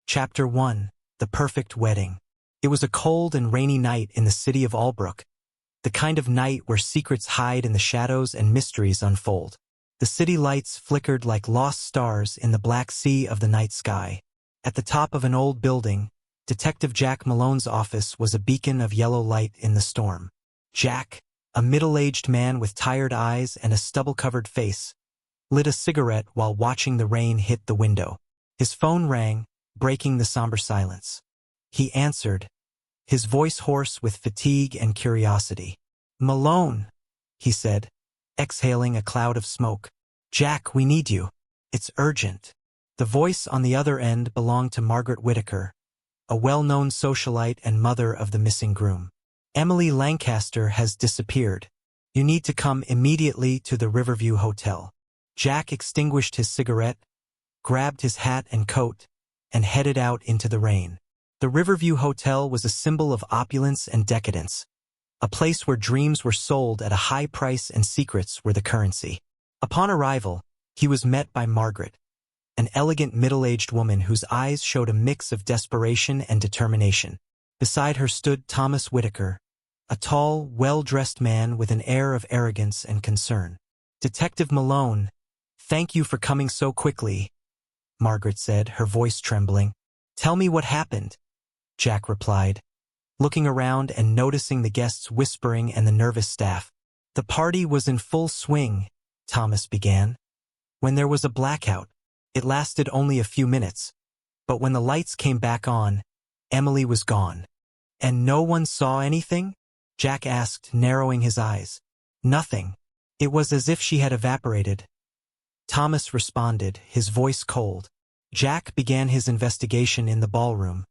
Chapter 1. The Perfect Wedding. It was a cold and rainy night in the city of Albrook, the kind of night where secrets hide in the shadows and mysteries unfold. The city lights flickered like lost stars in the black sea of the night sky. At the top of an old building, Detective Jack Malone's office was a beacon of yellow light in the storm. Jack, a middle-aged man with tired eyes and a stubble-covered face, lit a cigarette while watching the rain hit the window. His phone rang, breaking the somber silence. He answered, his voice hoarse with fatigue and curiosity. "Malone," he said, exhaling a cloud of smoke. "Jack, we need you. It's urgent." The voice on the other end belonged to Margaret Whitaker, a well-known socialite and mother of the missing groom. "Emily Lancaster has disappeared. You need to come immediately to the Riverview Hotel." Jack extinguished his cigarette, grabbed his hat and coat, and headed out into the rain. The Riverview Hotel was a symbol of opulence and decadence, a place where dreams were sold at a high price and secrets were the currency. Upon arrival, he was met by Margaret, an elegant middle-aged woman whose eyes showed a mix of desperation and determination. Beside her stood Thomas Whitaker, a tall, well-dressed man with an air of arrogance and concern. "Detective Malone, thank you for coming so quickly," Margaret said, her voice trembling. "Tell me what happened," Jack replied, looking around and noticing the guests whispering and the nervous staff. "The party was in full swing," Thomas began, "when there was a blackout. It lasted only a few minutes, but when the lights came back on, Emily was gone." "And no one saw anything?" Jack asked, narrowing his eyes. "Nothing. It was as if she had evaporated," Thomas responded, his voice cold. Jack began his investigation in the ballroom,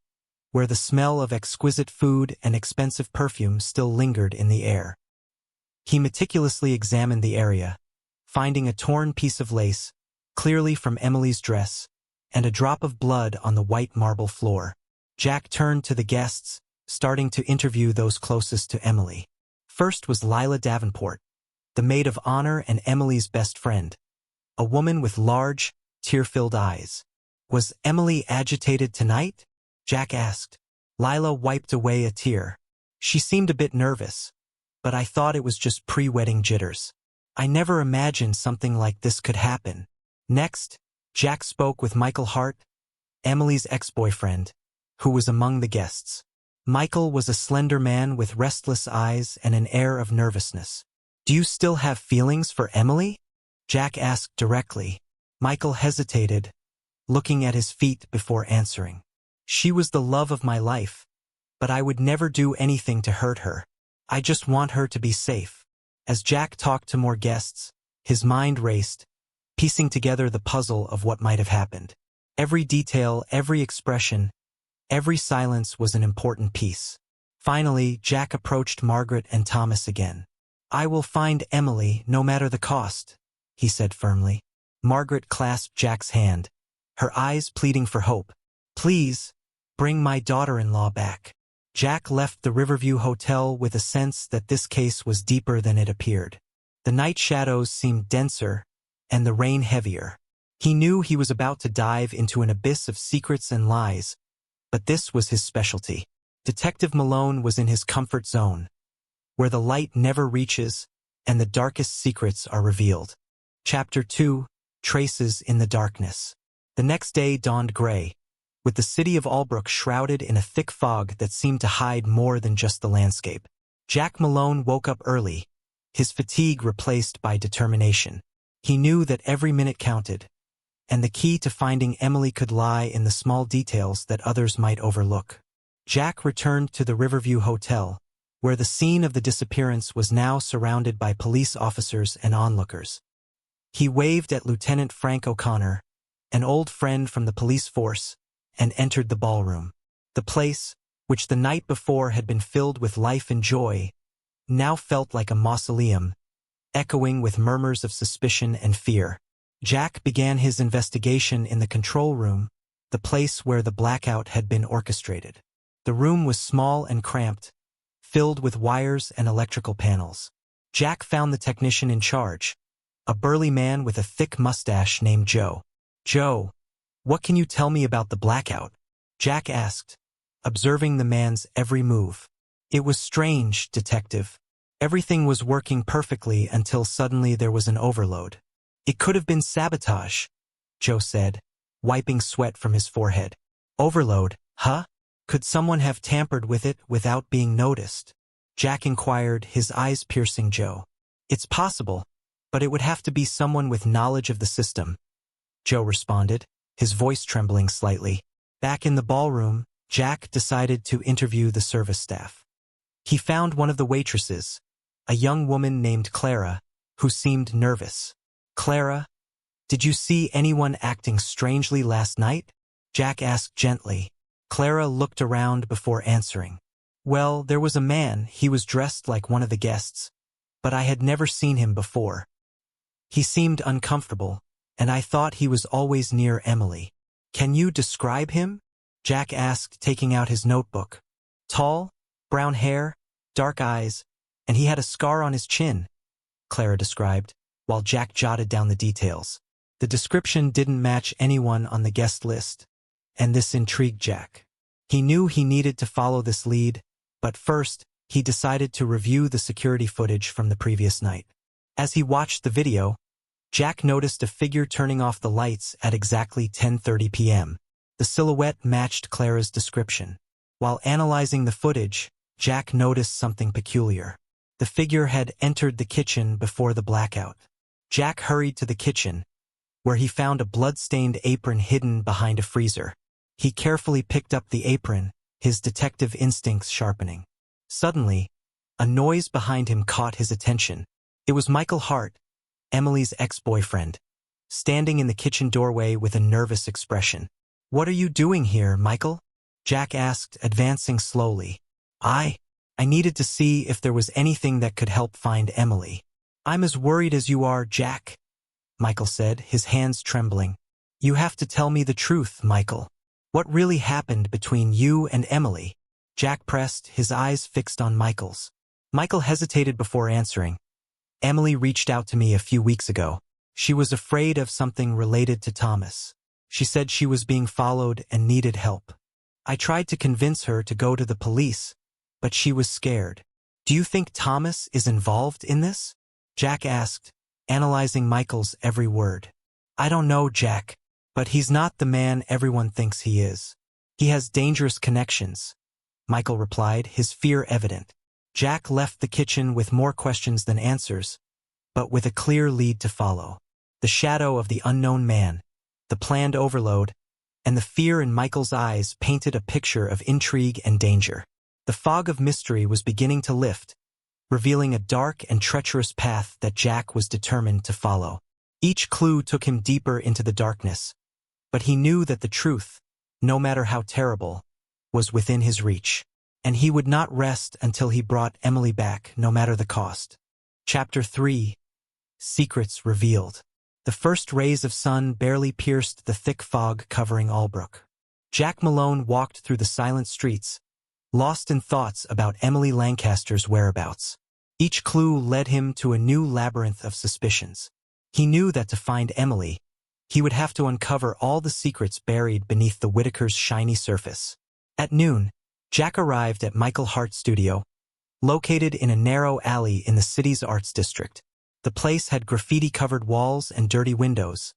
where the smell of exquisite food and expensive perfume still lingered in the air. He meticulously examined the area, finding a torn piece of lace, clearly from Emily's dress, and a drop of blood on the white marble floor. Jack turned to the guests, starting to interview those closest to Emily. First was Lila Davenport, the maid of honor and Emily's best friend, a woman with large, tear-filled eyes. "Was Emily agitated tonight?" Jack asked. Lila wiped away a tear. "She seemed a bit nervous, but I thought it was just pre-wedding jitters. I never imagined something like this could happen." Next, Jack spoke with Michael Hart, Emily's ex-boyfriend, who was among the guests. Michael was a slender man with restless eyes and an air of nervousness. "Do you still have feelings for Emily?" Jack asked directly. Michael hesitated, looking at his feet before answering. "She was the love of my life, but I would never do anything to hurt her. I just want her to be safe." As Jack talked to more guests, his mind raced, piecing together the puzzle of what might have happened. Every detail, every expression, every silence was an important piece. Finally, Jack approached Margaret and Thomas again. "I will find Emily, no matter the cost," he said firmly. Margaret clasped Jack's hand, her eyes pleading for hope. "Please, bring my daughter-in-law back." Jack left the Riverview Hotel with a sense that this case was deeper than it appeared. The night shadows seemed denser, and the rain heavier. He knew he was about to dive into an abyss of secrets and lies, but this was his specialty. Detective Malone was in his comfort zone, where the light never reaches and the darkest secrets are revealed. Chapter 2. Traces in the Darkness. The next day dawned gray, with the city of Albrook shrouded in a thick fog that seemed to hide more than just the landscape. Jack Malone woke up early, his fatigue replaced by determination. He knew that every minute counted, and the key to finding Emily could lie in the small details that others might overlook. Jack returned to the Riverview Hotel, where the scene of the disappearance was now surrounded by police officers and onlookers. He waved at Lieutenant Frank O'Connor, an old friend from the police force, and entered the ballroom. The place, which the night before had been filled with life and joy, now felt like a mausoleum, echoing with murmurs of suspicion and fear. Jack began his investigation in the control room, the place where the blackout had been orchestrated. The room was small and cramped, filled with wires and electrical panels. Jack found the technician in charge, a burly man with a thick mustache named Joe. "Joe, what can you tell me about the blackout?" Jack asked, observing the man's every move. It was strange, detective. Everything was working perfectly until suddenly there was an overload. It could have been sabotage, Joe said, wiping sweat from his forehead. Overload, huh? Could someone have tampered with it without being noticed? Jack inquired, his eyes piercing Joe. It's possible, but it would have to be someone with knowledge of the system, Joe responded, his voice trembling slightly. Back in the ballroom, Jack decided to interview the service staff. He found one of the waitresses, a young woman named Clara, who seemed nervous. Clara, did you see anyone acting strangely last night? Jack asked gently. Clara looked around before answering. Well, there was a man, he was dressed like one of the guests, but I had never seen him before. He seemed uncomfortable, and I thought he was always near Emily. Can you describe him? Jack asked, taking out his notebook. Tall, brown hair, dark eyes, and he had a scar on his chin, Clara described, while Jack jotted down the details. The description didn't match anyone on the guest list, and this intrigued Jack. He knew he needed to follow this lead, but first, he decided to review the security footage from the previous night. As he watched the video, Jack noticed a figure turning off the lights at exactly 10:30 p.m. The silhouette matched Clara's description. While analyzing the footage, Jack noticed something peculiar. The figure had entered the kitchen before the blackout. Jack hurried to the kitchen, where he found a blood-stained apron hidden behind a freezer. He carefully picked up the apron, his detective instincts sharpening. Suddenly, a noise behind him caught his attention. It was Michael Hart, Emily's ex-boyfriend, standing in the kitchen doorway with a nervous expression. What are you doing here, Michael? Jack asked, advancing slowly. I needed to see if there was anything that could help find Emily. I'm as worried as you are, Jack, Michael said, his hands trembling. You have to tell me the truth, Michael. What really happened between you and Emily? Jack pressed, his eyes fixed on Michael's. Michael hesitated before answering. Emily reached out to me a few weeks ago. She was afraid of something related to Thomas. She said she was being followed and needed help. I tried to convince her to go to the police, but she was scared. Do you think Thomas is involved in this? Jack asked, analyzing Michael's every word. I don't know, Jack, but he's not the man everyone thinks he is. He has dangerous connections, Michael replied, his fear evident. Jack left the kitchen with more questions than answers, but with a clear lead to follow. The shadow of the unknown man, the planned overload, and the fear in Michael's eyes painted a picture of intrigue and danger. The fog of mystery was beginning to lift, revealing a dark and treacherous path that Jack was determined to follow. Each clue took him deeper into the darkness, but he knew that the truth, no matter how terrible, was within his reach, and he would not rest until he brought Emily back, no matter the cost. Chapter 3. Secrets Revealed. The first rays of sun barely pierced the thick fog covering Albrook. Jack Malone walked through the silent streets, lost in thoughts about Emily Lancaster's whereabouts. Each clue led him to a new labyrinth of suspicions. He knew that to find Emily, he would have to uncover all the secrets buried beneath the Whitakers' shiny surface. At noon, Jack arrived at Michael Hart's studio, located in a narrow alley in the city's arts district. The place had graffiti-covered walls and dirty windows,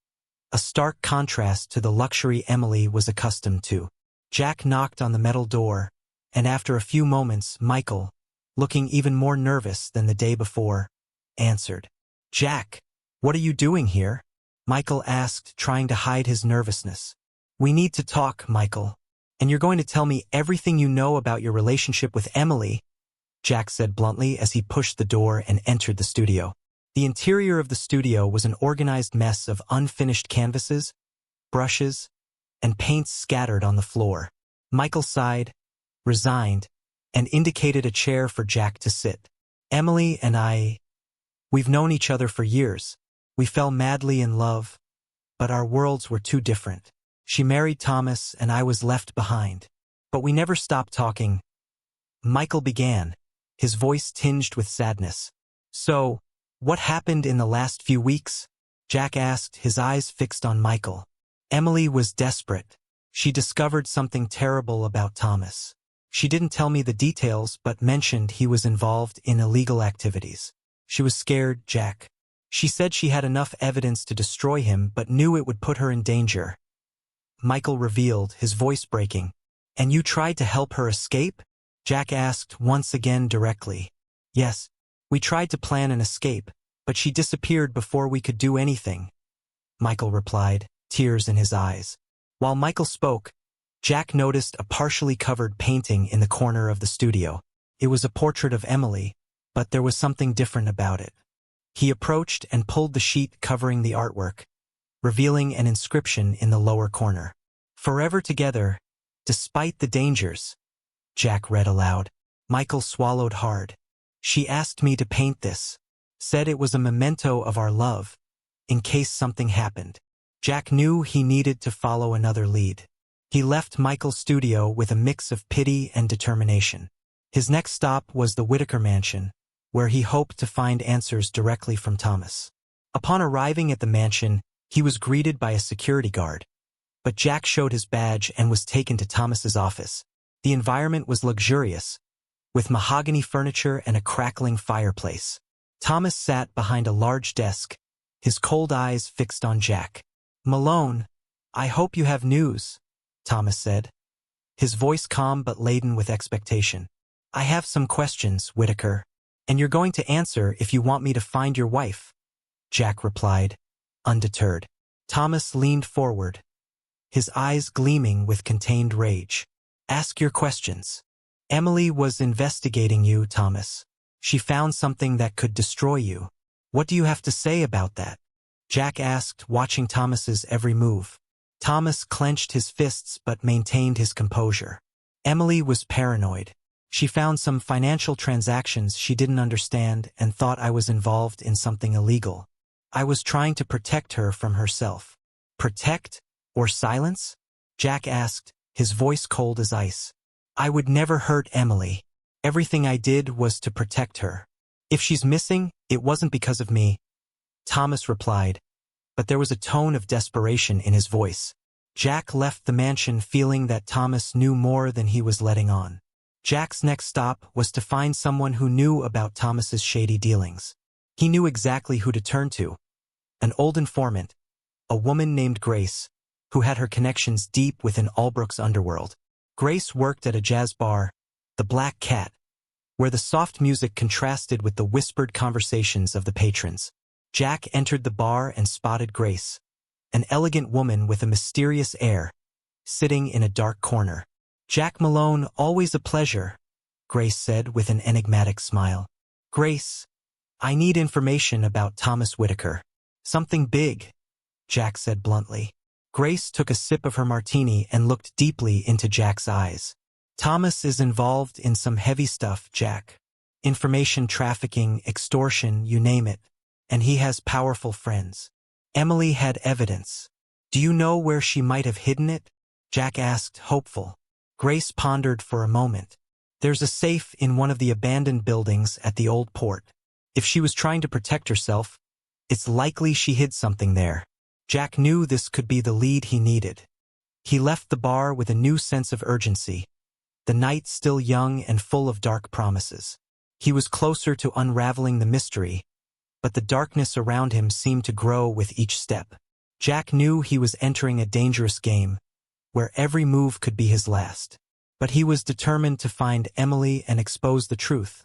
a stark contrast to the luxury Emily was accustomed to. Jack knocked on the metal door, and after a few moments, Michael, looking even more nervous than the day before, answered. Jack, what are you doing here? Michael asked, trying to hide his nervousness. We need to talk, Michael. And you're going to tell me everything you know about your relationship with Emily, Jack said bluntly as he pushed the door and entered the studio. The interior of the studio was an organized mess of unfinished canvases, brushes, and paints scattered on the floor. Michael sighed, resigned, and indicated a chair for Jack to sit. Emily and we've known each other for years. We fell madly in love, but our worlds were too different. She married Thomas and I was left behind. But we never stopped talking. Michael began, his voice tinged with sadness. So, what happened in the last few weeks? Jack asked, his eyes fixed on Michael. Emily was desperate. She discovered something terrible about Thomas. She didn't tell me the details but mentioned he was involved in illegal activities. She was scared, Jack. She said she had enough evidence to destroy him but knew it would put her in danger. Michael revealed, his voice breaking. And you tried to help her escape? Jack asked once again directly. Yes, we tried to plan an escape, but she disappeared before we could do anything. Michael replied, tears in his eyes. While Michael spoke, Jack noticed a partially covered painting in the corner of the studio. It was a portrait of Emily, but there was something different about it. He approached and pulled the sheet covering the artwork, revealing an inscription in the lower corner. Forever together, despite the dangers, Jack read aloud. Michael swallowed hard. She asked me to paint this, said it was a memento of our love, in case something happened. Jack knew he needed to follow another lead. He left Michael's studio with a mix of pity and determination. His next stop was the Whitaker mansion, where he hoped to find answers directly from Thomas. Upon arriving at the mansion, he was greeted by a security guard. But Jack showed his badge and was taken to Thomas's office. The environment was luxurious, with mahogany furniture and a crackling fireplace. Thomas sat behind a large desk, his cold eyes fixed on Jack. Malone, I hope you have news, Thomas said, his voice calm but laden with expectation. I have some questions, Whitaker, and you're going to answer if you want me to find your wife, Jack replied, undeterred. Thomas leaned forward, his eyes gleaming with contained rage. Ask your questions. Emily was investigating you, Thomas. She found something that could destroy you. What do you have to say about that? Jack asked, watching Thomas's every move. Thomas clenched his fists but maintained his composure. Emily was paranoid. She found some financial transactions she didn't understand and thought I was involved in something illegal. I was trying to protect her from herself. Protect or silence? Jack asked, his voice cold as ice. I would never hurt Emily. Everything I did was to protect her. If she's missing, it wasn't because of me, Thomas replied, but there was a tone of desperation in his voice. Jack left the mansion feeling that Thomas knew more than he was letting on. Jack's next stop was to find someone who knew about Thomas's shady dealings. He knew exactly who to turn to. An old informant, a woman named Grace, who had her connections deep within Albrook's underworld. Grace worked at a jazz bar, the Black Cat, where the soft music contrasted with the whispered conversations of the patrons. Jack entered the bar and spotted Grace, an elegant woman with a mysterious air, sitting in a dark corner. Jack Malone, always a pleasure, Grace said with an enigmatic smile. Grace, I need information about Thomas Whitaker. Something big, Jack said bluntly. Grace took a sip of her martini and looked deeply into Jack's eyes. Thomas is involved in some heavy stuff, Jack. Information trafficking, extortion, you name it. And he has powerful friends. Emily had evidence. Do you know where she might have hidden it? Jack asked, hopeful. Grace pondered for a moment. There's a safe in one of the abandoned buildings at the old port. If she was trying to protect herself, it's likely she hid something there. Jack knew this could be the lead he needed. He left the bar with a new sense of urgency, the night still young and full of dark promises. He was closer to unraveling the mystery, but the darkness around him seemed to grow with each step. Jack knew he was entering a dangerous game, where every move could be his last. But he was determined to find Emily and expose the truth,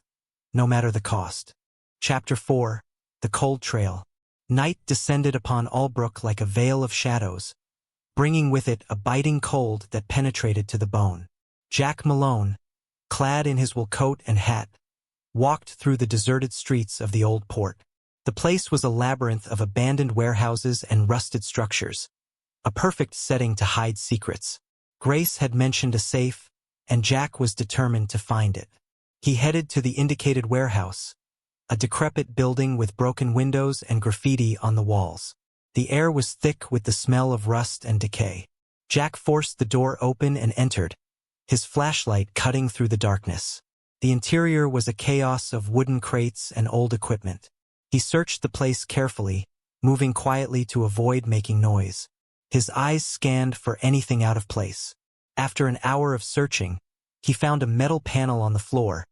no matter the cost. Chapter 4. The Cold Trail. Night descended upon Albrook like a veil of shadows, bringing with it a biting cold that penetrated to the bone. Jack Malone, clad in his wool coat and hat, walked through the deserted streets of the old port. The place was a labyrinth of abandoned warehouses and rusted structures, a perfect setting to hide secrets. Grace had mentioned a safe, and Jack was determined to find it. He headed to the indicated warehouse, a decrepit building with broken windows and graffiti on the walls. The air was thick with the smell of rust and decay. Jack forced the door open and entered, his flashlight cutting through the darkness. The interior was a chaos of wooden crates and old equipment. He searched the place carefully, moving quietly to avoid making noise. His eyes scanned for anything out of place. After an hour of searching, he found a metal panel on the floor,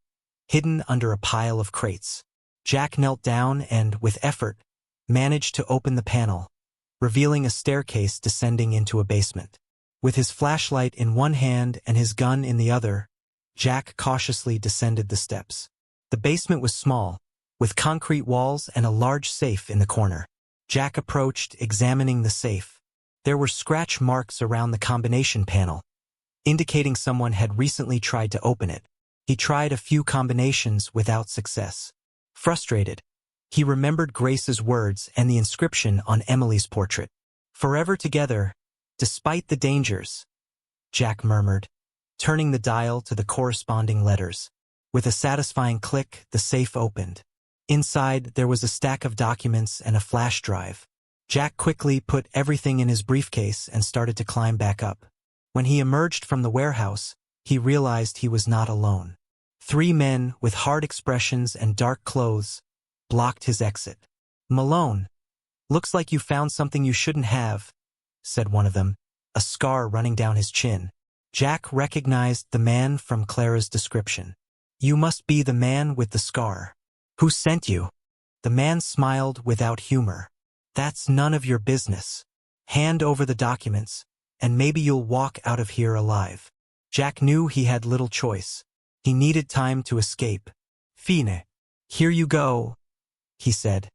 hidden under a pile of crates. Jack knelt down and, with effort, managed to open the panel, revealing a staircase descending into a basement. With his flashlight in one hand and his gun in the other, Jack cautiously descended the steps. The basement was small, with concrete walls and a large safe in the corner. Jack approached, examining the safe. There were scratch marks around the combination panel, indicating someone had recently tried to open it. He tried a few combinations without success. Frustrated, he remembered Grace's words and the inscription on Emily's portrait. "Forever together, despite the dangers," Jack murmured, turning the dial to the corresponding letters. With a satisfying click, the safe opened. Inside, there was a stack of documents and a flash drive. Jack quickly put everything in his briefcase and started to climb back up. When he emerged from the warehouse, he realized he was not alone. 3 men with hard expressions and dark clothes blocked his exit. "Malone, looks like you found something you shouldn't have," said one of them, a scar running down his chin. Jack recognized the man from Clara's description. "You must be the man with the scar. Who sent you?" The man smiled without humor. "That's none of your business. Hand over the documents, and maybe you'll walk out of here alive." Jack knew he had little choice. He needed time to escape. "Fine. Here you go," he said,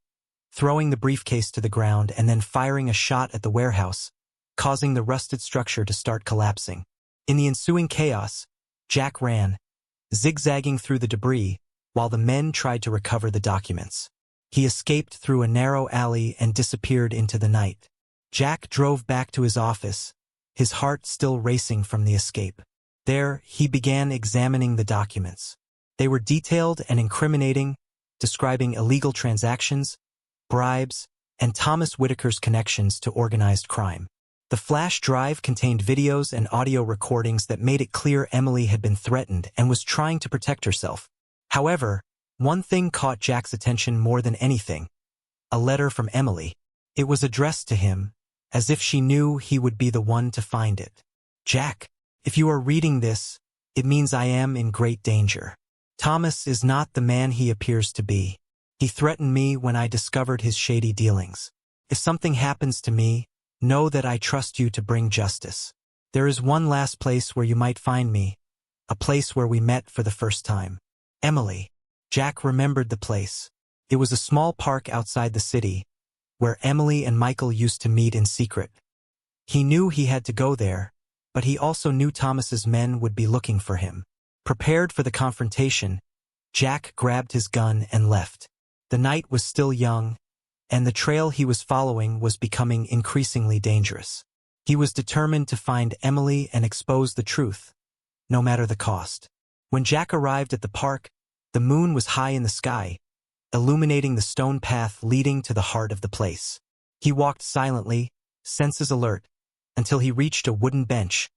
throwing the briefcase to the ground and then firing a shot at the warehouse, causing the rusted structure to start collapsing. In the ensuing chaos, Jack ran, zigzagging through the debris, while the men tried to recover the documents. He escaped through a narrow alley and disappeared into the night. Jack drove back to his office, his heart still racing from the escape. There, he began examining the documents. They were detailed and incriminating, describing illegal transactions, bribes, and Thomas Whitaker's connections to organized crime. The flash drive contained videos and audio recordings that made it clear Emily had been threatened and was trying to protect herself. However, one thing caught Jack's attention more than anything: a letter from Emily. It was addressed to him, as if she knew he would be the one to find it. "Jack, if you are reading this, it means I am in great danger. Thomas is not the man he appears to be. He threatened me when I discovered his shady dealings. If something happens to me, know that I trust you to bring justice. There is one last place where you might find me, a place where we met for the first time. Emily." Jack remembered the place. It was a small park outside the city, where Emily and Michael used to meet in secret. He knew he had to go there, but he also knew Thomas's men would be looking for him. Prepared for the confrontation, Jack grabbed his gun and left. The night was still young, and the trail he was following was becoming increasingly dangerous. He was determined to find Emily and expose the truth, no matter the cost. When Jack arrived at the park, the moon was high in the sky, illuminating the stone path leading to the heart of the place. He walked silently, senses alert, until he reached a wooden bench,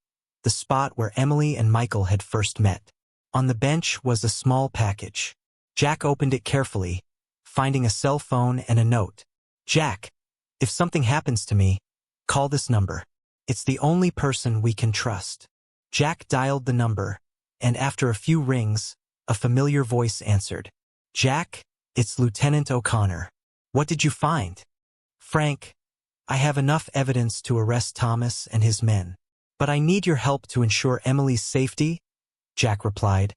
the spot where Emily and Michael had first met. On the bench was a small package. Jack opened it carefully, finding a cell phone and a note. "Jack, if something happens to me, call this number. It's the only person we can trust." Jack dialed the number, and after a few rings, a familiar voice answered. "Jack, it's Lieutenant O'Connor. What did you find?" "Frank, I have enough evidence to arrest Thomas and his men, but I need your help to ensure Emily's safety," Jack replied,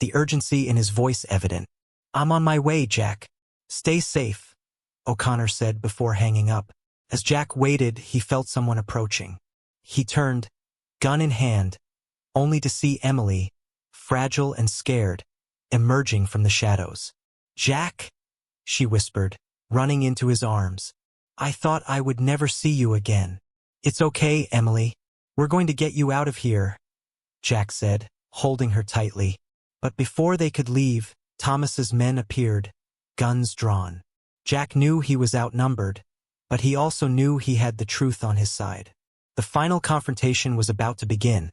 the urgency in his voice evident. "I'm on my way, Jack. Stay safe," O'Connor said before hanging up. As Jack waited, he felt someone approaching. He turned, gun in hand, only to see Emily, fragile and scared, emerging from the shadows. "Jack," she whispered, running into his arms. "I thought I would never see you again." "It's okay, Emily. We're going to get you out of here," Jack said, holding her tightly. But before they could leave, Thomas's men appeared, guns drawn. Jack knew he was outnumbered, but he also knew he had the truth on his side. The final confrontation was about to begin,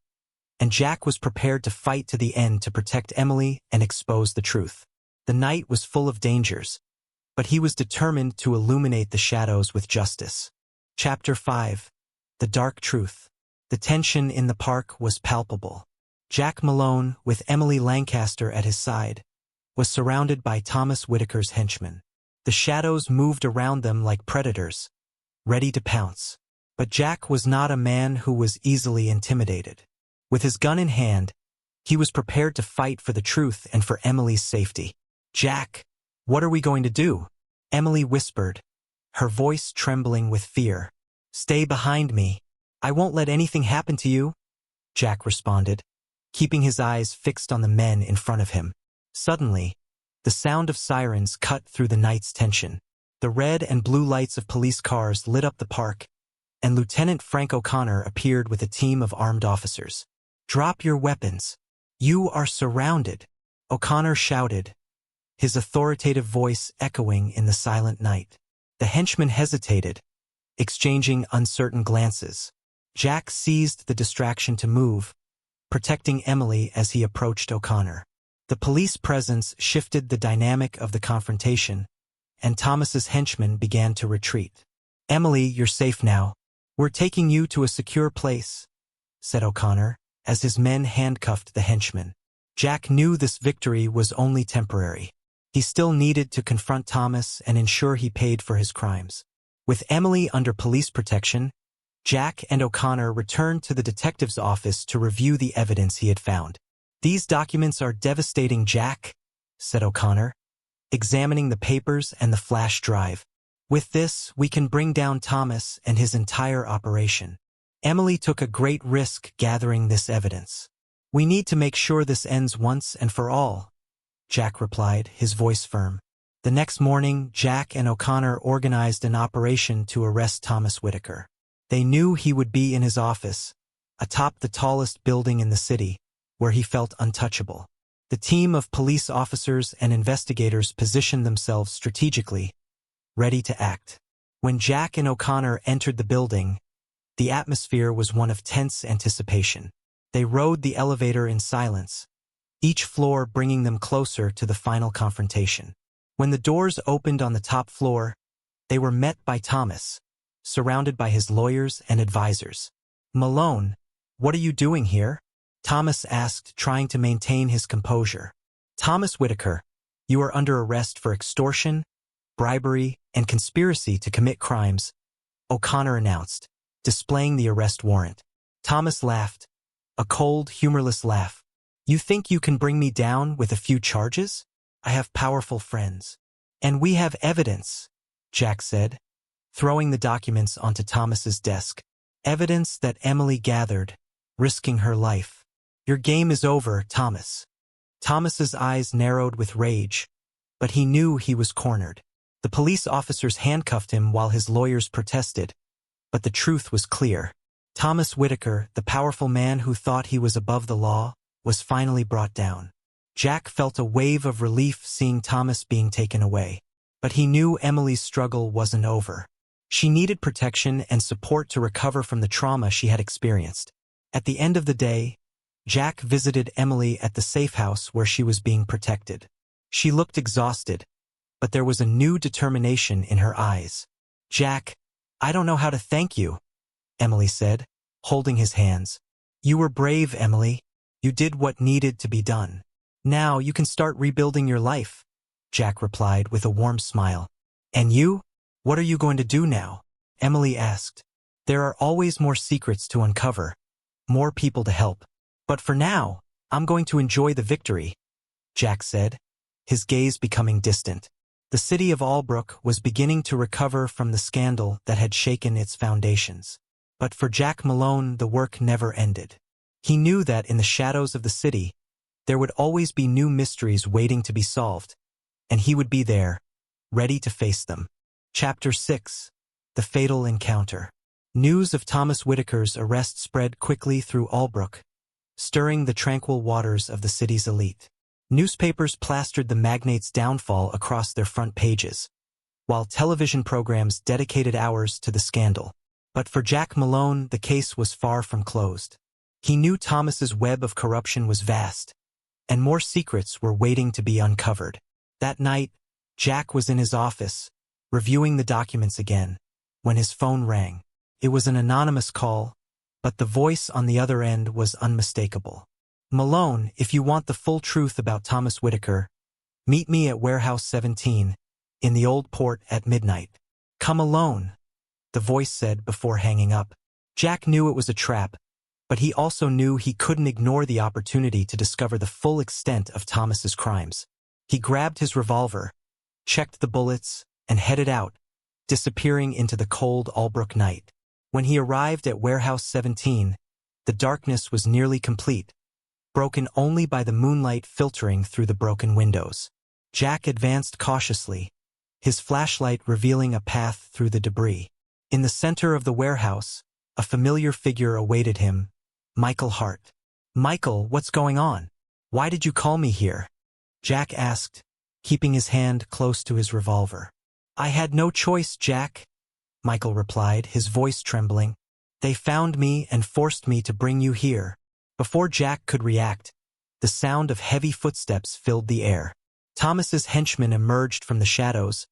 and Jack was prepared to fight to the end to protect Emily and expose the truth. The night was full of dangers, but he was determined to illuminate the shadows with justice. Chapter 5. the dark truth. The tension in the park was palpable. Jack Malone, with Emily Lancaster at his side, was surrounded by Thomas Whitaker's henchmen. The shadows moved around them like predators, ready to pounce. But Jack was not a man who was easily intimidated. With his gun in hand, he was prepared to fight for the truth and for Emily's safety. "Jack, what are we going to do?" Emily whispered, her voice trembling with fear. "Stay behind me. I won't let anything happen to you," Jack responded, keeping his eyes fixed on the men in front of him. Suddenly, the sound of sirens cut through the night's tension. The red and blue lights of police cars lit up the park, and Lieutenant Frank O'Connor appeared with a team of armed officers. "Drop your weapons. You are surrounded," O'Connor shouted, his authoritative voice echoing in the silent night. The henchmen hesitated, exchanging uncertain glances. Jack seized the distraction to move, protecting Emily as he approached O'Connor. The police presence shifted the dynamic of the confrontation, and Thomas's henchmen began to retreat. "Emily, you're safe now. We're taking you to a secure place," said O'Connor, as his men handcuffed the henchmen. Jack knew this victory was only temporary. He still needed to confront Thomas and ensure he paid for his crimes. With Emily under police protection, Jack and O'Connor returned to the detective's office to review the evidence he had found. "These documents are devastating, Jack," said O'Connor, examining the papers and the flash drive. "With this, we can bring down Thomas and his entire operation. Emily took a great risk gathering this evidence. We need to make sure this ends once and for all," Jack replied, his voice firm. The next morning, Jack and O'Connor organized an operation to arrest Thomas Whitaker. They knew he would be in his office, atop the tallest building in the city, where he felt untouchable. The team of police officers and investigators positioned themselves strategically, ready to act. When Jack and O'Connor entered the building, the atmosphere was one of tense anticipation. They rode the elevator in silence, each floor bringing them closer to the final confrontation. When the doors opened on the top floor, they were met by Thomas, surrounded by his lawyers and advisors. "Malone, what are you doing here?" Thomas asked, trying to maintain his composure. "Thomas Whitaker, you are under arrest for extortion, bribery, and conspiracy to commit crimes," O'Connor announced, displaying the arrest warrant. Thomas laughed, a cold, humorless laugh. "You think you can bring me down with a few charges? I have powerful friends. And we have evidence," Jack said, throwing the documents onto Thomas's desk. "Evidence that Emily gathered, risking her life. Your game is over, Thomas." Thomas's eyes narrowed with rage, but he knew he was cornered. The police officers handcuffed him while his lawyers protested, but the truth was clear. Thomas Whitaker, the powerful man who thought he was above the law, was finally brought down. Jack felt a wave of relief seeing Thomas being taken away, but he knew Emily's struggle wasn't over. She needed protection and support to recover from the trauma she had experienced. At the end of the day, Jack visited Emily at the safe house where she was being protected. She looked exhausted, but there was a new determination in her eyes. "Jack, I don't know how to thank you," Emily said, holding his hands. "You were brave, Emily. You did what needed to be done. Now you can start rebuilding your life," Jack replied with a warm smile. "And you? What are you going to do now?" Emily asked. "There are always more secrets to uncover, more people to help. But for now, I'm going to enjoy the victory," Jack said, his gaze becoming distant. The city of Albrook was beginning to recover from the scandal that had shaken its foundations. But for Jack Malone, the work never ended. He knew that in the shadows of the city, there would always be new mysteries waiting to be solved, and he would be there, ready to face them. Chapter 6. The Fatal Encounter. News of Thomas Whitaker's arrest spread quickly through Albrook, stirring the tranquil waters of the city's elite. Newspapers plastered the magnate's downfall across their front pages, while television programs dedicated hours to the scandal. But for Jack Malone, the case was far from closed. He knew Thomas's web of corruption was vast, and more secrets were waiting to be uncovered. That night, Jack was in his office, reviewing the documents again, when his phone rang. It was an anonymous call, but the voice on the other end was unmistakable. "Malone, if you want the full truth about Thomas Whitaker, meet me at Warehouse 17, in the Old Port at midnight. Come alone," the voice said before hanging up. Jack knew it was a trap, but he also knew he couldn't ignore the opportunity to discover the full extent of Thomas's crimes. He grabbed his revolver, checked the bullets, and headed out, disappearing into the cold Albrook night. When he arrived at Warehouse 17, the darkness was nearly complete, broken only by the moonlight filtering through the broken windows. Jack advanced cautiously, his flashlight revealing a path through the debris. In the center of the warehouse, a familiar figure awaited him, Michael Hart. "Michael, what's going on? Why did you call me here?" Jack asked, keeping his hand close to his revolver. "I had no choice, Jack," Michael replied, his voice trembling. "They found me and forced me to bring you here." Before Jack could react, the sound of heavy footsteps filled the air. Thomas's henchmen emerged from the shadows,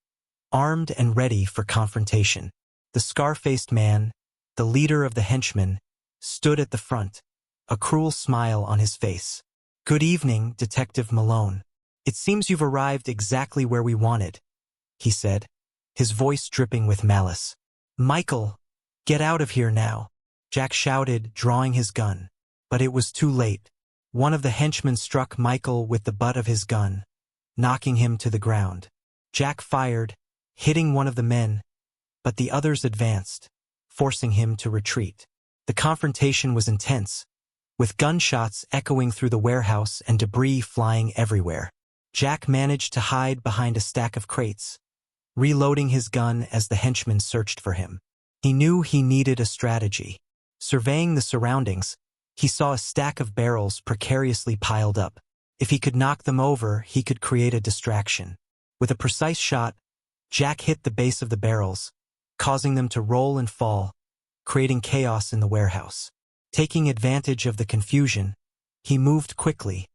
armed and ready for confrontation. The scar-faced man, the leader of the henchmen, stood at the front, a cruel smile on his face. "Good evening, Detective Malone. It seems you've arrived exactly where we wanted," he said, his voice dripping with malice. "Michael, get out of here now," Jack shouted, drawing his gun. But it was too late. One of the henchmen struck Michael with the butt of his gun, knocking him to the ground. Jack fired, hitting one of the men, but the others advanced, forcing him to retreat. The confrontation was intense, with gunshots echoing through the warehouse and debris flying everywhere. Jack managed to hide behind a stack of crates, reloading his gun as the henchmen searched for him. He knew he needed a strategy. Surveying the surroundings, he saw a stack of barrels precariously piled up. If he could knock them over, he could create a distraction. With a precise shot, Jack hit the base of the barrels, causing them to roll and fall, creating chaos in the warehouse. Taking advantage of the confusion, he moved quickly,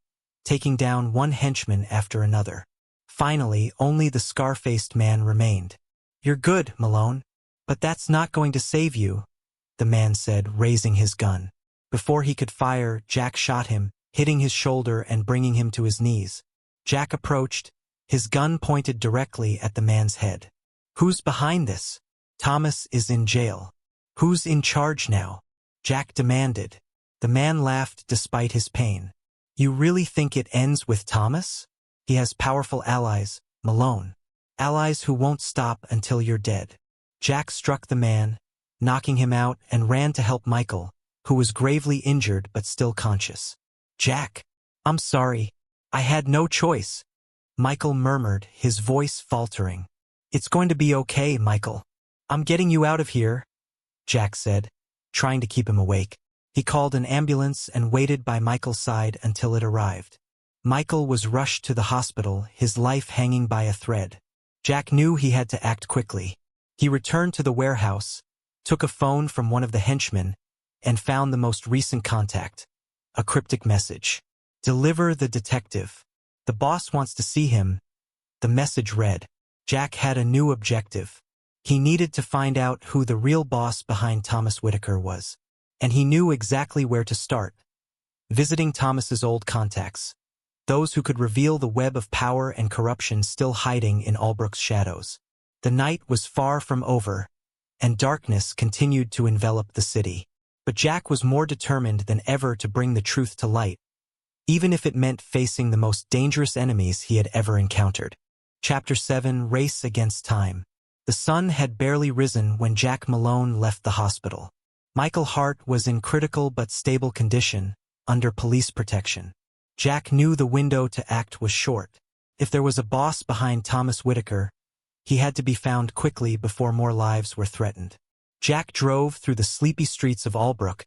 taking down one henchman after another. Finally, only the scar-faced man remained. "You're good, Malone, but that's not going to save you," the man said, raising his gun. Before he could fire, Jack shot him, hitting his shoulder and bringing him to his knees. Jack approached, his gun pointed directly at the man's head. "Who's behind this? Thomas is in jail. Who's in charge now?" Jack demanded. The man laughed despite his pain. "You really think it ends with Thomas? He has powerful allies, Malone. Allies who won't stop until you're dead." Jack struck the man, knocking him out, and ran to help Michael, who was gravely injured but still conscious. "Jack, I'm sorry. I had no choice," Michael murmured, his voice faltering. "It's going to be okay, Michael. I'm getting you out of here," Jack said, trying to keep him awake. He called an ambulance and waited by Michael's side until it arrived. Michael was rushed to the hospital, his life hanging by a thread. Jack knew he had to act quickly. He returned to the warehouse, took a phone from one of the henchmen, and found the most recent contact. A cryptic message. "Deliver the detective. The boss wants to see him," the message read. Jack had a new objective. He needed to find out who the real boss behind Thomas Whitaker was. And he knew exactly where to start. Visiting Thomas's old contacts. Those who could reveal the web of power and corruption still hiding in Albrook's shadows. The night was far from over, and darkness continued to envelop the city. But Jack was more determined than ever to bring the truth to light, even if it meant facing the most dangerous enemies he had ever encountered. Chapter 7: Race Against Time. The sun had barely risen when Jack Malone left the hospital. Michael Hart was in critical but stable condition, under police protection. Jack knew the window to act was short. If there was a boss behind Thomas Whitaker, he had to be found quickly before more lives were threatened. Jack drove through the sleepy streets of Albrook,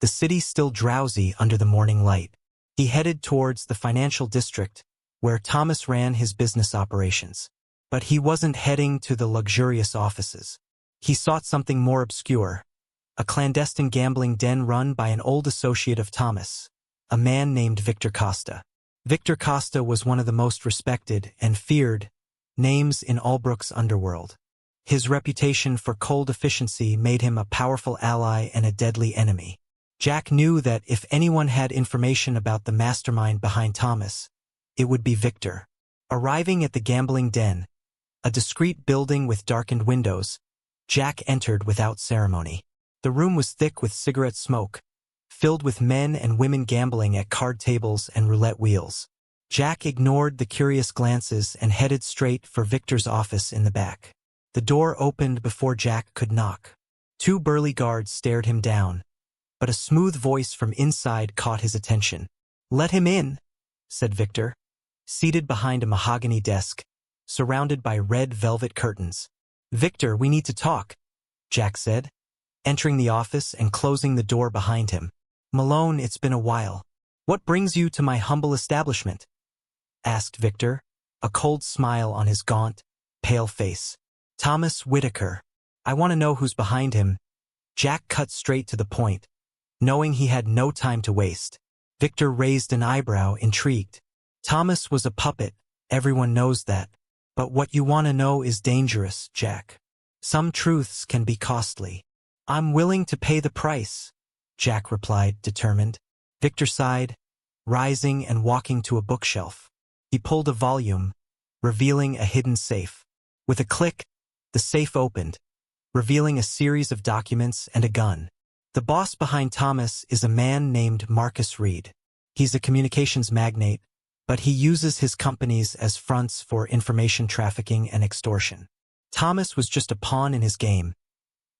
the city still drowsy under the morning light. He headed towards the financial district, where Thomas ran his business operations. But he wasn't heading to the luxurious offices. He sought something more obscure, a clandestine gambling den run by an old associate of Thomas, a man named Victor Costa. Victor Costa was one of the most respected and feared names in Albrook's underworld. His reputation for cold efficiency made him a powerful ally and a deadly enemy. Jack knew that if anyone had information about the mastermind behind Thomas, it would be Victor. Arriving at the gambling den, a discreet building with darkened windows, Jack entered without ceremony. The room was thick with cigarette smoke, filled with men and women gambling at card tables and roulette wheels. Jack ignored the curious glances and headed straight for Victor's office in the back. The door opened before Jack could knock. 2 burly guards stared him down, but a smooth voice from inside caught his attention. "Let him in," said Victor, seated behind a mahogany desk, surrounded by red velvet curtains. "Victor, we need to talk," Jack said, entering the office and closing the door behind him. "Malone, it's been a while. What brings you to my humble establishment?" asked Victor, a cold smile on his gaunt, pale face. "Thomas Whitaker. I want to know who's behind him." Jack cut straight to the point, knowing he had no time to waste. Victor raised an eyebrow, intrigued. "Thomas was a puppet, everyone knows that. But what you want to know is dangerous, Jack. Some truths can be costly." "I'm willing to pay the price," Jack replied, determined. Victor sighed, rising and walking to a bookshelf. He pulled a volume, revealing a hidden safe. With a click, the safe opened, revealing a series of documents and a gun. The boss behind Thomas is a man named Marcus Reed. He's a communications magnate, but he uses his companies as fronts for information trafficking and extortion. Thomas was just a pawn in his game,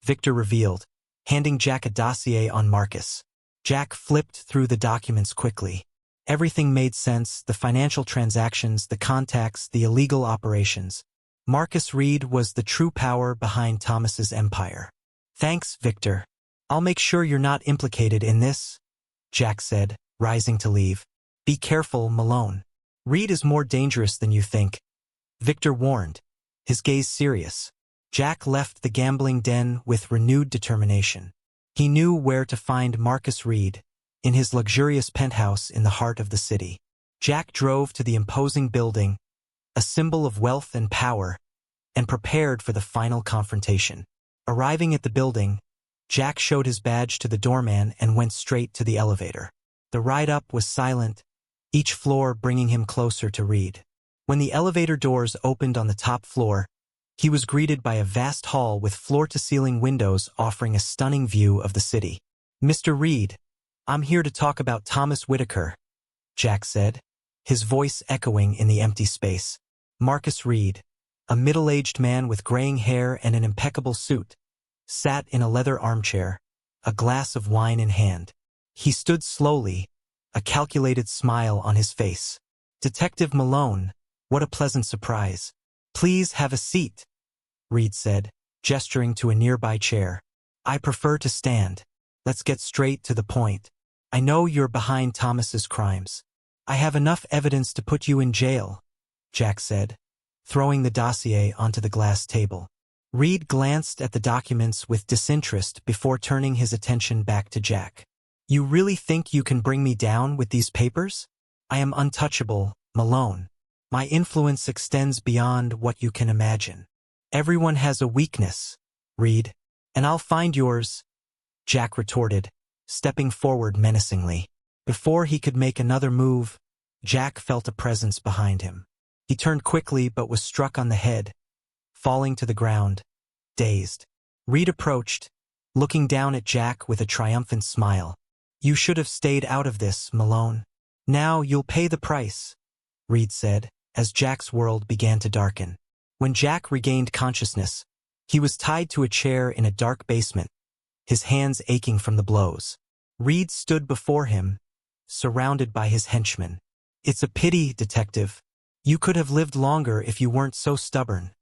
Victor revealed, handing Jack a dossier on Marcus. Jack flipped through the documents quickly. Everything made sense: the financial transactions, the contacts, the illegal operations. Marcus Reed was the true power behind Thomas's empire. "Thanks, Victor. I'll make sure you're not implicated in this," Jack said, rising to leave. "Be careful, Malone. Reed is more dangerous than you think," Victor warned, his gaze serious. Jack left the gambling den with renewed determination. He knew where to find Marcus Reed, in his luxurious penthouse in the heart of the city. Jack drove to the imposing building, a symbol of wealth and power, and prepared for the final confrontation. Arriving at the building, Jack showed his badge to the doorman and went straight to the elevator. The ride up was silent, each floor bringing him closer to Reed. When the elevator doors opened on the top floor, he was greeted by a vast hall with floor-to-ceiling windows offering a stunning view of the city. "Mr. Reed, I'm here to talk about Thomas Whitaker," Jack said, his voice echoing in the empty space. Marcus Reed, a middle-aged man with graying hair and an impeccable suit, sat in a leather armchair, a glass of wine in hand. He stood slowly, a calculated smile on his face. "Detective Malone, what a pleasant surprise. Please have a seat," Reed said, gesturing to a nearby chair. "I prefer to stand. Let's get straight to the point. I know you're behind Thomas's crimes. I have enough evidence to put you in jail," Jack said, throwing the dossier onto the glass table. Reed glanced at the documents with disinterest before turning his attention back to Jack. "You really think you can bring me down with these papers? I am untouchable, Malone. My influence extends beyond what you can imagine." "Everyone has a weakness, Reed, and I'll find yours," Jack retorted, stepping forward menacingly. Before he could make another move, Jack felt a presence behind him. He turned quickly but was struck on the head, falling to the ground, dazed. Reed approached, looking down at Jack with a triumphant smile. "You should have stayed out of this, Malone. Now you'll pay the price," Reed said, as Jack's world began to darken. When Jack regained consciousness, he was tied to a chair in a dark basement, his hands aching from the blows. Reed stood before him, surrounded by his henchmen. "It's a pity, Detective. You could have lived longer if you weren't so stubborn,"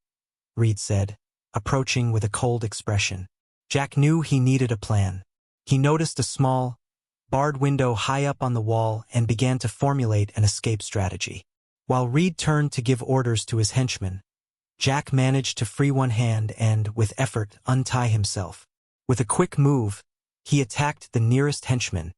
Reed said, approaching with a cold expression. Jack knew he needed a plan. He noticed a small, barred window high up on the wall and began to formulate an escape strategy. While Reed turned to give orders to his henchmen, Jack managed to free one hand and, with effort, untie himself. With a quick move, he attacked the nearest henchman,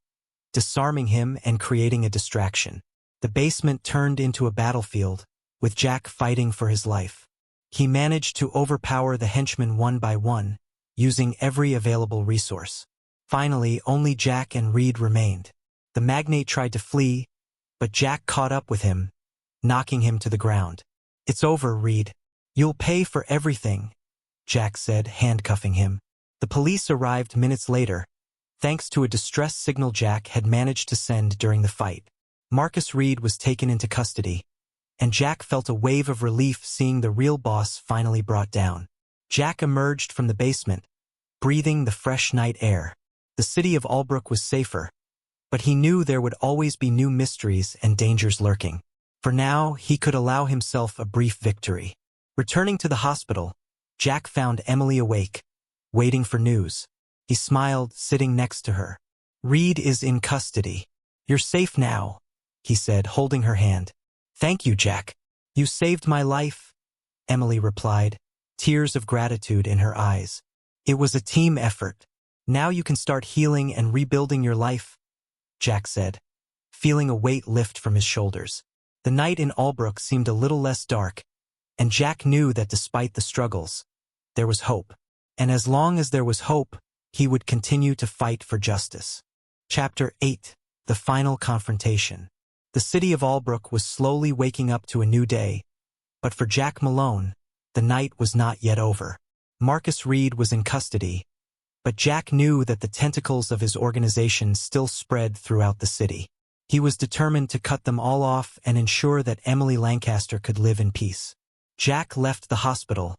disarming him and creating a distraction. The basement turned into a battlefield, with Jack fighting for his life. He managed to overpower the henchmen one by one, using every available resource. Finally, only Jack and Reed remained. The magnate tried to flee, but Jack caught up with him, knocking him to the ground. "It's over, Reed. You'll pay for everything," Jack said, handcuffing him. The police arrived minutes later, thanks to a distress signal Jack had managed to send during the fight. Marcus Reed was taken into custody, and Jack felt a wave of relief seeing the real boss finally brought down. Jack emerged from the basement, breathing the fresh night air. The city of Albrook was safer, but he knew there would always be new mysteries and dangers lurking. For now, he could allow himself a brief victory. Returning to the hospital, Jack found Emily awake, waiting for news. He smiled, sitting next to her. "Reed is in custody. You're safe now," he said, holding her hand. "Thank you, Jack. You saved my life," Emily replied, tears of gratitude in her eyes. "It was a team effort. Now you can start healing and rebuilding your life," Jack said, feeling a weight lift from his shoulders. The night in Albrook seemed a little less dark, and Jack knew that despite the struggles, there was hope. And as long as there was hope, he would continue to fight for justice. Chapter 8: The Final Confrontation. The city of Albrook was slowly waking up to a new day, but for Jack Malone, the night was not yet over. Marcus Reed was in custody, but Jack knew that the tentacles of his organization still spread throughout the city. He was determined to cut them all off and ensure that Emily Lancaster could live in peace. Jack left the hospital,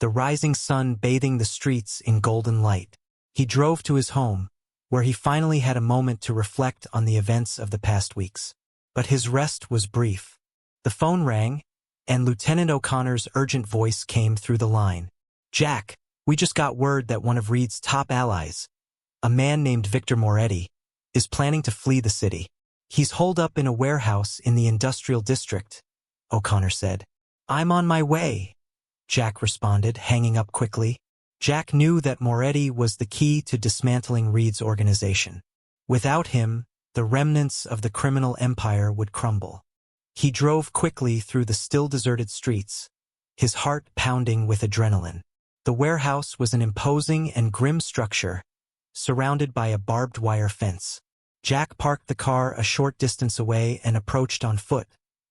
the rising sun bathing the streets in golden light. He drove to his home, where he finally had a moment to reflect on the events of the past weeks. But his rest was brief. The phone rang, and Lieutenant O'Connor's urgent voice came through the line. "Jack, we just got word that one of Reed's top allies, a man named Victor Moretti, is planning to flee the city. He's holed up in a warehouse in the industrial district," O'Connor said. "I'm on my way," Jack responded, hanging up quickly. Jack knew that Moretti was the key to dismantling Reed's organization. Without him, the remnants of the criminal empire would crumble. He drove quickly through the still deserted streets, his heart pounding with adrenaline. The warehouse was an imposing and grim structure, surrounded by a barbed wire fence. Jack parked the car a short distance away and approached on foot,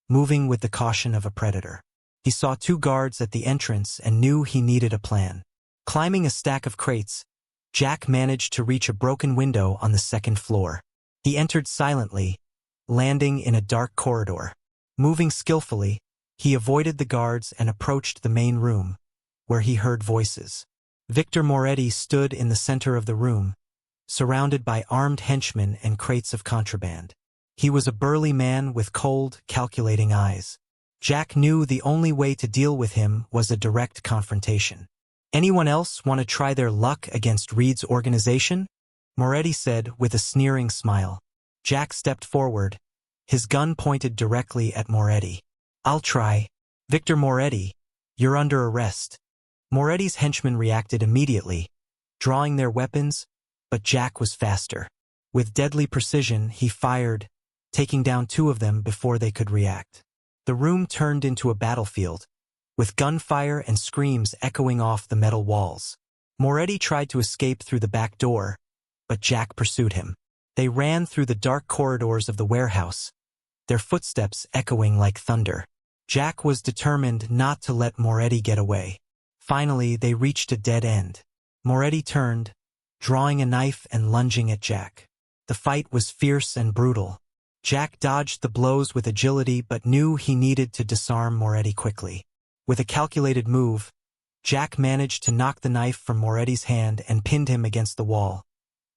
moving with the caution of a predator. He saw 2 guards at the entrance and knew he needed a plan. Climbing a stack of crates, Jack managed to reach a broken window on the 2nd floor. He entered silently, landing in a dark corridor. Moving skillfully, he avoided the guards and approached the main room, where he heard voices. Victor Moretti stood in the center of the room, surrounded by armed henchmen and crates of contraband. He was a burly man with cold, calculating eyes. Jack knew the only way to deal with him was a direct confrontation. "Anyone else want to try their luck against Reed's organization?" Moretti said with a sneering smile. Jack stepped forward, his gun pointed directly at Moretti. "I'll try." "Victor Moretti, you're under arrest." Moretti's henchmen reacted immediately, drawing their weapons, but Jack was faster. With deadly precision, he fired, taking down 2 of them before they could react. The room turned into a battlefield, with gunfire and screams echoing off the metal walls. Moretti tried to escape through the back door, but Jack pursued him. They ran through the dark corridors of the warehouse, their footsteps echoing like thunder. Jack was determined not to let Moretti get away. Finally, they reached a dead end. Moretti turned, drawing a knife and lunging at Jack. The fight was fierce and brutal. Jack dodged the blows with agility but knew he needed to disarm Moretti quickly. With a calculated move, Jack managed to knock the knife from Moretti's hand and pinned him against the wall,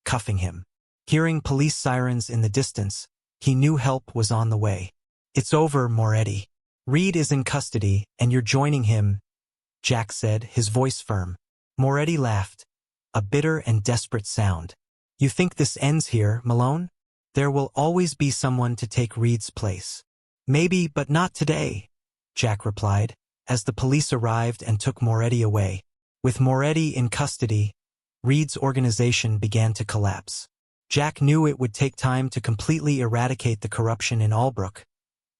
cuffing him. Hearing police sirens in the distance, he knew help was on the way. "It's over, Moretti. Reed is in custody, and you're joining him," Jack said, his voice firm. Moretti laughed, a bitter and desperate sound. "You think this ends here, Malone? There will always be someone to take Reed's place." "Maybe, but not today," Jack replied, as the police arrived and took Moretti away. With Moretti in custody, Reed's organization began to collapse. Jack knew it would take time to completely eradicate the corruption in Albrook,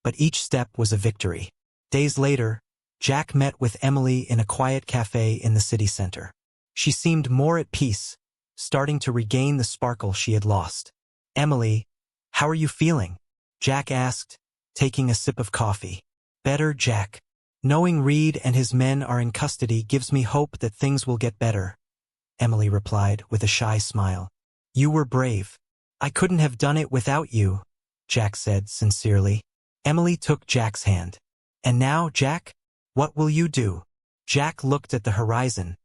but each step was a victory. Days later, Jack met with Emily in a quiet cafe in the city center. She seemed more at peace, starting to regain the sparkle she had lost. "Emily, how are you feeling?" Jack asked, taking a sip of coffee. "Better, Jack. Knowing Reed and his men are in custody gives me hope that things will get better," Emily replied with a shy smile. "You were brave. I couldn't have done it without you," Jack said sincerely. Emily took Jack's hand. "And now, Jack, what will you do?" Jack looked at the horizon,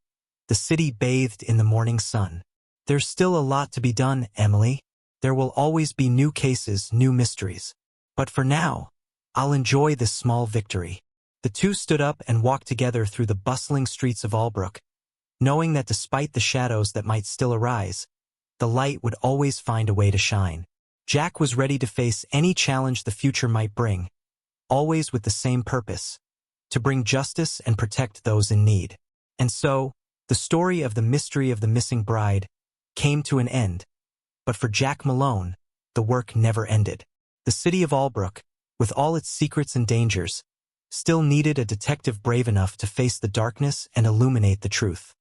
the city bathed in the morning sun. "There's still a lot to be done, Emily. There will always be new cases, new mysteries. But for now, I'll enjoy this small victory." The two stood up and walked together through the bustling streets of Albrook, knowing that despite the shadows that might still arise, the light would always find a way to shine. Jack was ready to face any challenge the future might bring, always with the same purpose: to bring justice and protect those in need. And so, the story of the mystery of the missing bride came to an end. But for Jack Malone, the work never ended. The city of Albrook, with all its secrets and dangers, still needed a detective brave enough to face the darkness and illuminate the truth.